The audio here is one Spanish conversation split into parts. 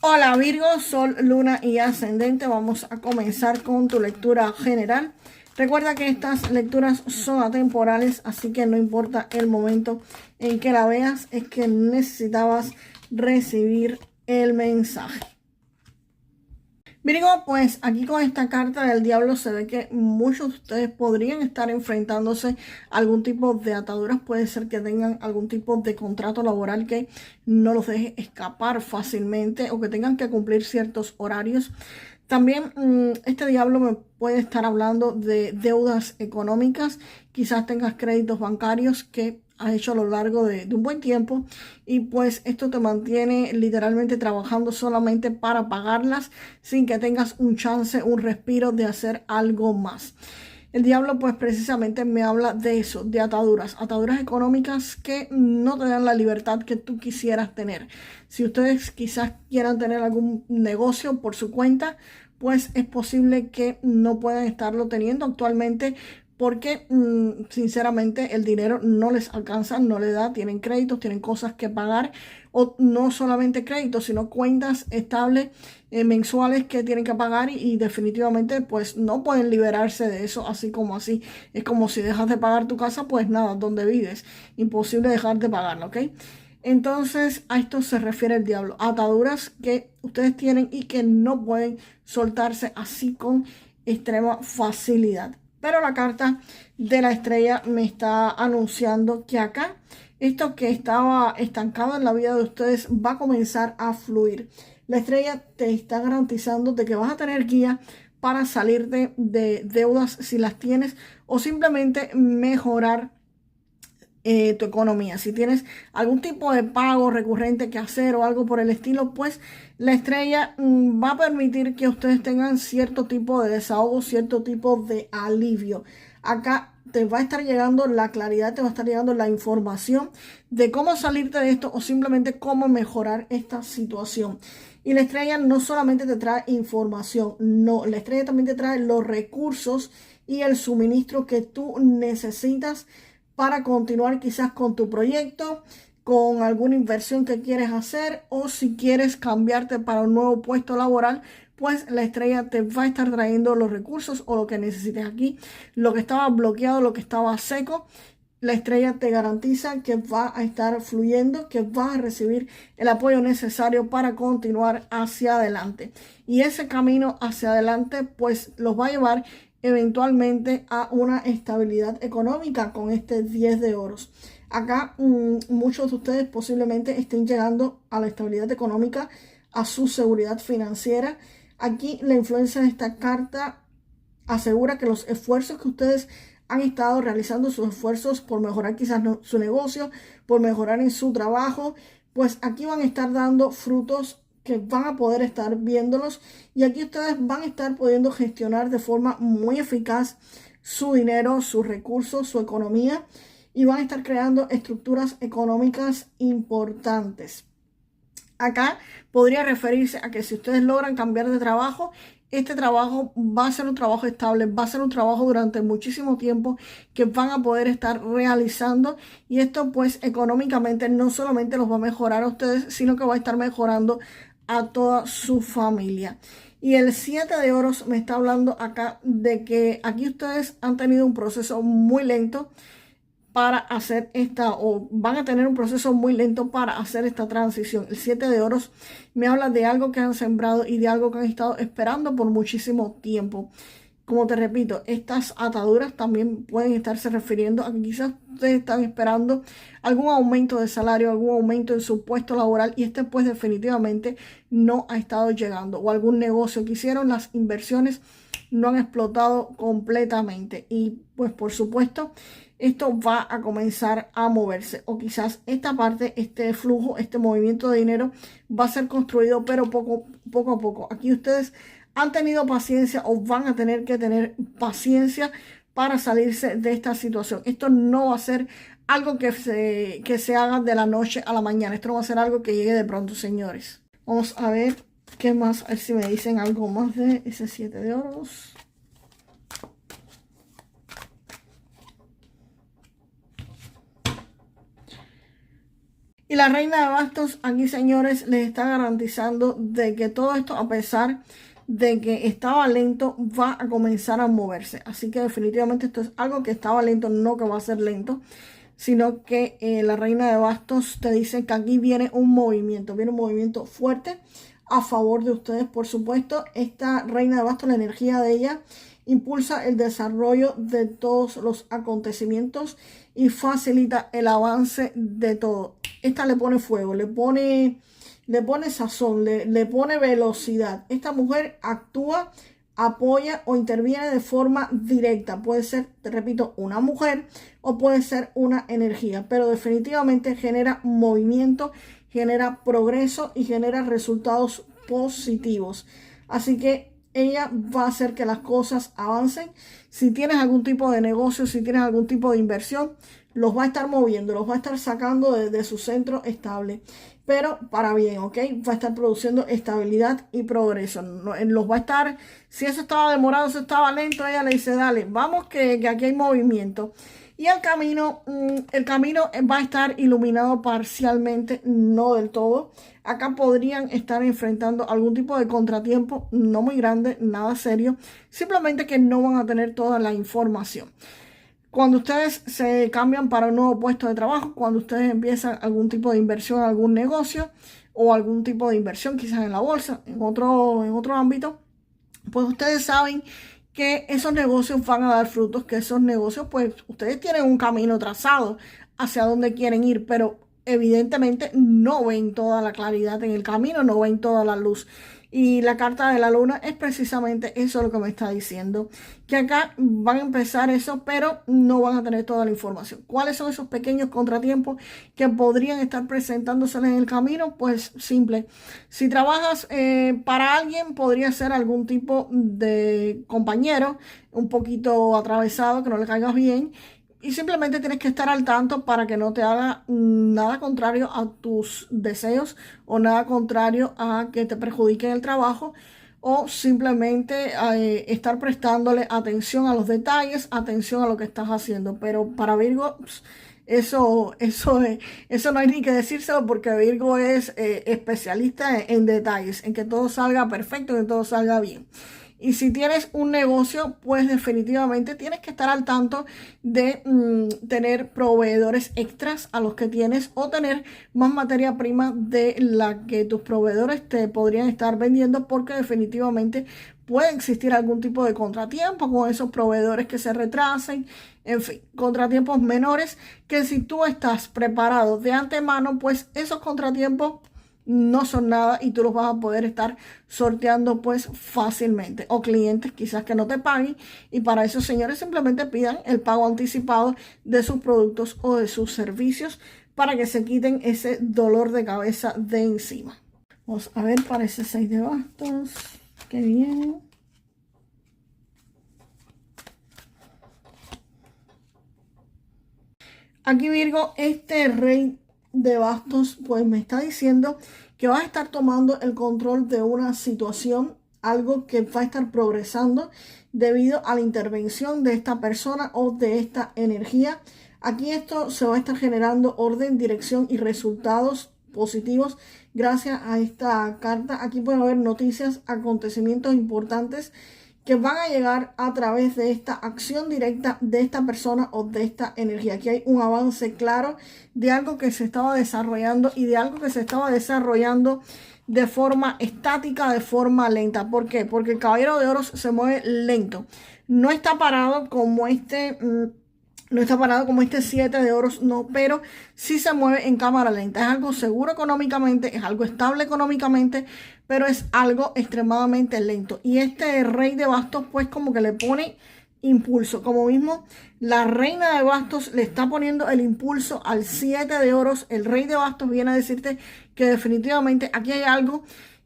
Hola Virgo, Sol, Luna y Ascendente. Vamos a comenzar con tu lectura general. Recuerda que estas lecturas son atemporales, así que no importa el momento en que la veas, es que necesitabas recibir el mensaje. Virgo, pues aquí con esta carta del diablo se ve que muchos de ustedes podrían estar enfrentándose a algún tipo de ataduras. Puede ser que tengan algún tipo de contrato laboral que no los deje escapar fácilmente o que tengan que cumplir ciertos horarios. También este diablo me puede estar hablando de deudas económicas. Quizás tengas créditos bancarios que has hecho a lo largo de un buen tiempo y pues esto te mantiene literalmente trabajando solamente para pagarlas sin que tengas un chance, un respiro de hacer algo más. El diablo pues precisamente me habla de eso, de ataduras económicas que no te dan la libertad que tú quisieras tener. Si ustedes quizás quieran tener algún negocio por su cuenta, pues es posible que no puedan estarlo teniendo actualmente porque sinceramente el dinero no les alcanza, no les da, tienen créditos, tienen cosas que pagar o no solamente créditos, sino cuentas estables mensuales que tienen que pagar y definitivamente pues no pueden liberarse de eso así como así. Es como si dejas de pagar tu casa, pues nada, donde vives, imposible dejar de pagarla, ¿ok? Entonces a esto se refiere el diablo, ataduras que ustedes tienen y que no pueden soltarse así con extrema facilidad. Pero la carta de la estrella me está anunciando que acá esto que estaba estancado en la vida de ustedes va a comenzar a fluir. La estrella te está garantizando de que vas a tener guía para salir de deudas si las tienes o simplemente mejorar tu economía. Si tienes algún tipo de pago recurrente que hacer o algo por el estilo, pues la estrella va a permitir que ustedes tengan cierto tipo de desahogo, cierto tipo de alivio. Acá te va a estar llegando la claridad, te va a estar llegando la información de cómo salirte de esto o simplemente cómo mejorar esta situación. Y la estrella no solamente te trae información, no, la estrella también te trae los recursos y el suministro que tú necesitas para continuar quizás con tu proyecto, con alguna inversión que quieres hacer o si quieres cambiarte para un nuevo puesto laboral, pues la estrella te va a estar trayendo los recursos o lo que necesites aquí. Lo que estaba bloqueado, lo que estaba seco, la estrella te garantiza que va a estar fluyendo, que vas a recibir el apoyo necesario para continuar hacia adelante. Y ese camino hacia adelante pues los va a llevar eventualmente a una estabilidad económica con este 10 de oros. Acá muchos de ustedes posiblemente estén llegando a la estabilidad económica, a su seguridad financiera. Aquí la influencia de esta carta asegura que los esfuerzos que ustedes han estado realizando, sus esfuerzos por mejorar quizás su negocio, por mejorar en su trabajo, pues aquí van a estar dando frutos que van a poder estar viéndolos y aquí ustedes van a estar pudiendo gestionar de forma muy eficaz su dinero, sus recursos, su economía y van a estar creando estructuras económicas importantes. Acá podría referirse a que si ustedes logran cambiar de trabajo, este trabajo va a ser un trabajo estable, va a ser un trabajo durante muchísimo tiempo que van a poder estar realizando y esto pues económicamente no solamente los va a mejorar a ustedes, sino que va a estar mejorando a toda su familia. Y el 7 de oros me está hablando acá de que aquí ustedes han tenido un proceso muy lento para hacer esta, o van a tener un proceso muy lento para hacer esta transición. El 7 de oros me habla de algo que han sembrado y de algo que han estado esperando por muchísimo tiempo. Como te repito, estas ataduras también pueden estarse refiriendo a que quizás ustedes están esperando algún aumento de salario, algún aumento en su puesto laboral y este pues definitivamente no ha estado llegando o algún negocio que hicieron, las inversiones no han explotado completamente y pues por supuesto esto va a comenzar a moverse o quizás esta parte, este flujo, este movimiento de dinero va a ser construido pero poco a poco. Aquí ustedes han tenido paciencia o van a tener que tener paciencia para salirse de esta situación. Esto no va a ser algo que se haga de la noche a la mañana. Esto no va a ser algo que llegue de pronto, señores. Vamos a ver qué más, a ver si me dicen algo más de ese 7 de oros. Y la reina de bastos aquí, señores, les está garantizando de que todo esto, a pesar de que estaba lento, va a comenzar a moverse. Así que definitivamente esto es algo que estaba lento, no que va a ser lento, sino que la reina de bastos te dice que aquí viene un movimiento fuerte a favor de ustedes, por supuesto. Esta reina de bastos, la energía de ella impulsa el desarrollo de todos los acontecimientos y facilita el avance de todo. Esta le pone fuego, le pone sazón, le pone velocidad. Esta mujer actúa, apoya o interviene de forma directa. Puede ser, te repito, una mujer o puede ser una energía, pero definitivamente genera movimiento, genera progreso y genera resultados positivos. Así que ella va a hacer que las cosas avancen. Si tienes algún tipo de negocio, si tienes algún tipo de inversión, los va a estar moviendo, los va a estar sacando de su centro estable, pero para bien, ¿ok? Va a estar produciendo estabilidad y progreso. Los va a estar, si eso estaba demorado, eso estaba lento, ella le dice, dale, vamos que aquí hay movimiento. Y el camino va a estar iluminado parcialmente, no del todo. Acá podrían estar enfrentando algún tipo de contratiempo, no muy grande, nada serio, simplemente que no van a tener toda la información. Cuando ustedes se cambian para un nuevo puesto de trabajo, cuando ustedes empiezan algún tipo de inversión en algún negocio o algún tipo de inversión quizás en la bolsa, en otro ámbito, pues ustedes saben que esos negocios van a dar frutos, que esos negocios, pues ustedes tienen un camino trazado hacia dónde quieren ir, pero evidentemente no ven toda la claridad en el camino, no ven toda la luz. Y la carta de la luna es precisamente eso lo que me está diciendo, que acá van a empezar eso, pero no van a tener toda la información. ¿Cuáles son esos pequeños contratiempos que podrían estar presentándose en el camino? Pues simple. Si trabajas para alguien, podría ser algún tipo de compañero un poquito atravesado, que no le caigas bien. Y simplemente tienes que estar al tanto para que no te haga nada contrario a tus deseos o nada contrario a que te perjudique en el trabajo, o simplemente estar prestándole atención a los detalles, atención a lo que estás haciendo. Pero para Virgo, eso no hay ni que decírselo, porque Virgo es especialista en detalles, en que todo salga perfecto, en que todo salga bien. Y si tienes un negocio, pues definitivamente tienes que estar al tanto de tener proveedores extras a los que tienes, o tener más materia prima de la que tus proveedores te podrían estar vendiendo, porque definitivamente puede existir algún tipo de contratiempo con esos proveedores que se retrasen. En fin, contratiempos menores que, si tú estás preparado de antemano, pues esos contratiempos no son nada y tú los vas a poder estar sorteando pues fácilmente. O clientes quizás que no te paguen, y para eso, señores, simplemente pidan el pago anticipado de sus productos o de sus servicios para que se quiten ese dolor de cabeza de encima. Vamos a ver para ese 6 de bastos que viene. Aquí, Virgo, este rey de bastos pues me está diciendo que vas a estar tomando el control de una situación, algo que va a estar progresando debido a la intervención de esta persona o de esta energía. Aquí esto se va a estar generando orden, dirección y resultados positivos gracias a esta carta. Aquí pueden haber noticias, acontecimientos importantes que van a llegar a través de esta acción directa de esta persona o de esta energía. Aquí hay un avance claro de algo que se estaba desarrollando, y de algo que se estaba desarrollando de forma estática, de forma lenta. ¿Por qué? Porque el caballero de oros se mueve lento. No está parado como no está parado como este 7 de oros, no, pero sí se mueve en cámara lenta. Es algo seguro económicamente, es algo estable económicamente, pero es algo extremadamente lento. Y este rey de bastos pues como que le pone impulso. Como mismo la reina de bastos le está poniendo el impulso al 7 de oros, el rey de bastos viene a decirte que definitivamente aquí hay algo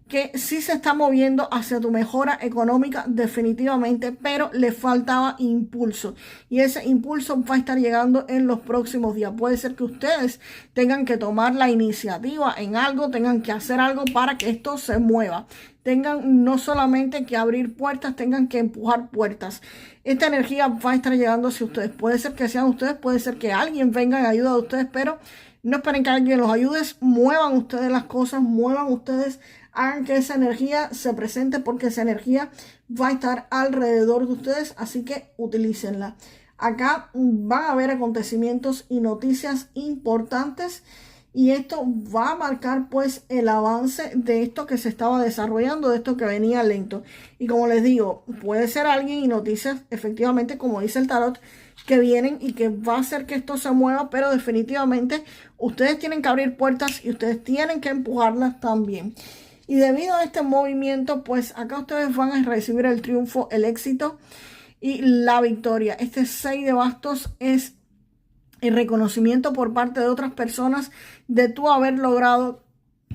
que sí se está moviendo hacia tu mejora económica definitivamente, pero le faltaba impulso, y ese impulso va a estar llegando en los próximos días. Puede ser que ustedes tengan que tomar la iniciativa en algo, tengan que hacer algo para que esto se mueva, tengan no solamente que abrir puertas, tengan que empujar puertas. Esta energía va a estar llegando hacia ustedes. Puede ser que sean ustedes, puede ser que alguien venga en ayuda de ustedes, pero No esperen que alguien los ayude, muevan ustedes las cosas, muevan ustedes, hagan que esa energía se presente porque esa energía va a estar alrededor de ustedes, así que utilícenla. Acá van a haber acontecimientos y noticias importantes y esto va a marcar pues el avance de esto que se estaba desarrollando, de esto que venía lento. Y como les digo, puede ser alguien y noticias efectivamente, como dice el tarot, que vienen y que va a hacer que esto se mueva, pero definitivamente ustedes tienen que abrir puertas y ustedes tienen que empujarlas también. Y debido a este movimiento, pues acá ustedes van a recibir el triunfo, el éxito y la victoria. Este 6 de bastos es el reconocimiento por parte de otras personas de tú haber logrado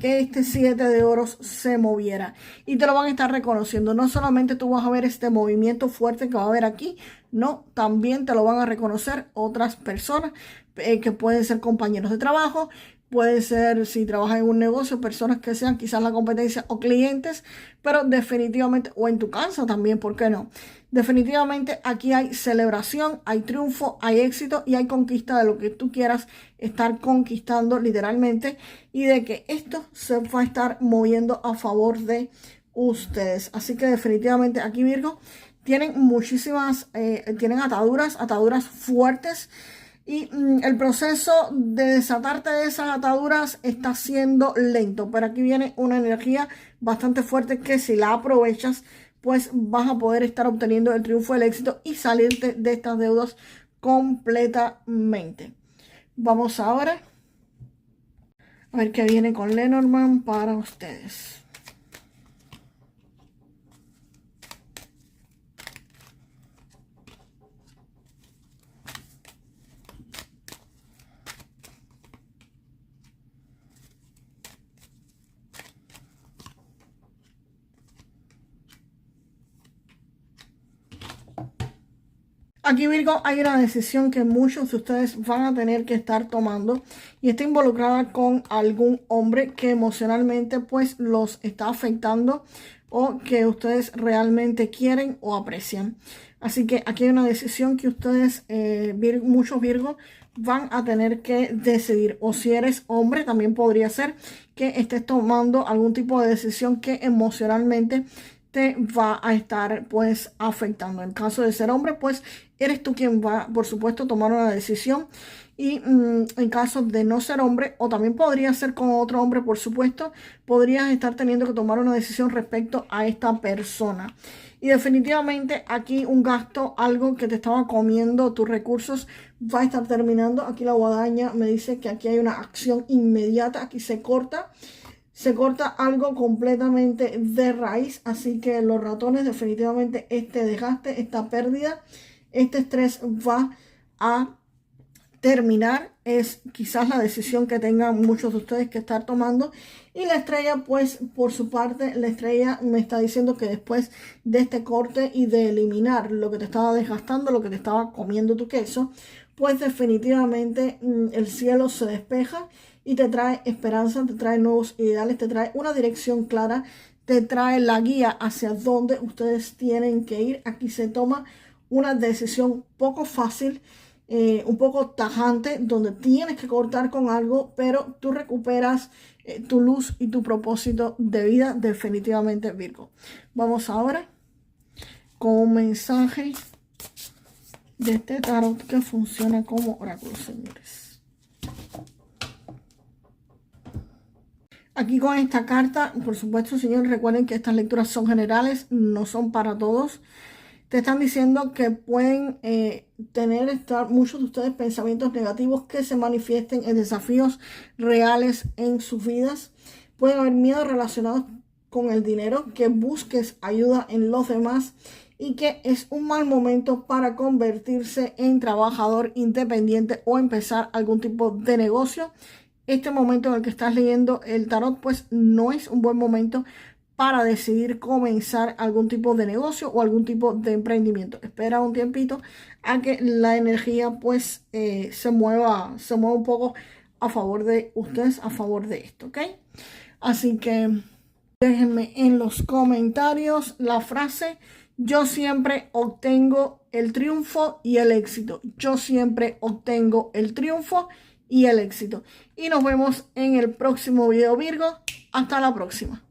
que este 7 de oros se moviera. Y te lo van a estar reconociendo. No solamente tú vas a ver este movimiento fuerte que va a haber aquí, no, también te lo van a reconocer otras personas que pueden ser compañeros de trabajo, puede ser si trabajas en un negocio, personas que sean quizás la competencia o clientes, pero definitivamente, o en tu casa también, ¿por qué no? Definitivamente aquí hay celebración, hay triunfo, hay éxito y hay conquista de lo que tú quieras estar conquistando literalmente y de que esto se va a estar moviendo a favor de ustedes. Así que definitivamente aquí, Virgo, tienen muchísimas, tienen ataduras fuertes. Y el proceso de desatarte de esas ataduras está siendo lento, pero aquí viene una energía bastante fuerte que si la aprovechas, pues vas a poder estar obteniendo el triunfo, el éxito y salirte de estas deudas completamente. Vamos ahora a ver qué viene con Lenormand para ustedes. Aquí, Virgo, hay una decisión que muchos de ustedes van a tener que estar tomando y está involucrada con algún hombre que emocionalmente pues los está afectando o que ustedes realmente quieren o aprecian. Así que aquí hay una decisión que ustedes, muchos Virgo, van a tener que decidir. O si eres hombre, también podría ser que estés tomando algún tipo de decisión que emocionalmente te va a estar pues afectando. En caso de ser hombre, pues eres tú quien va, por supuesto, a tomar una decisión. Y en caso de no ser hombre, o también podría ser con otro hombre, por supuesto, podrías estar teniendo que tomar una decisión respecto a esta persona. Y definitivamente aquí un gasto, algo que te estaba comiendo tus recursos, va a estar terminando. Aquí la guadaña me dice que aquí hay una acción inmediata, aquí se corta. Se corta algo completamente de raíz, así que los ratones definitivamente este desgaste, esta pérdida, este estrés va a terminar. Es quizás la decisión que tengan muchos de ustedes que estar tomando. Y la estrella, pues por su parte, la estrella me está diciendo que después de este corte y de eliminar lo que te estaba desgastando, lo que te estaba comiendo tu queso, pues definitivamente el cielo se despeja y te trae esperanza, te trae nuevos ideales, te trae una dirección clara, te trae la guía hacia dónde ustedes tienen que ir. Aquí se toma una decisión poco fácil, un poco tajante, donde tienes que cortar con algo, pero tú recuperas tu luz y tu propósito de vida definitivamente, Virgo. Vamos ahora con un mensaje de este tarot que funciona como oráculo, señores. Aquí con esta carta, por supuesto, señores, recuerden que estas lecturas son generales, no son para todos. Te están diciendo que pueden muchos de ustedes pensamientos negativos que se manifiesten en desafíos reales en sus vidas. Pueden haber miedos relacionados con el dinero, que busques ayuda en los demás y que es un mal momento para convertirse en trabajador independiente o empezar algún tipo de negocio. Este momento en el que estás leyendo el tarot, pues no es un buen momento para decidir comenzar algún tipo de negocio o algún tipo de emprendimiento. Espera un tiempito a que la energía pues se mueva un poco a favor de ustedes, a favor de esto, ¿ok? Así que déjenme en los comentarios la frase: yo siempre obtengo el triunfo y el éxito. Yo siempre obtengo el triunfo y el éxito. Y nos vemos en el próximo video, Virgo. Hasta la próxima.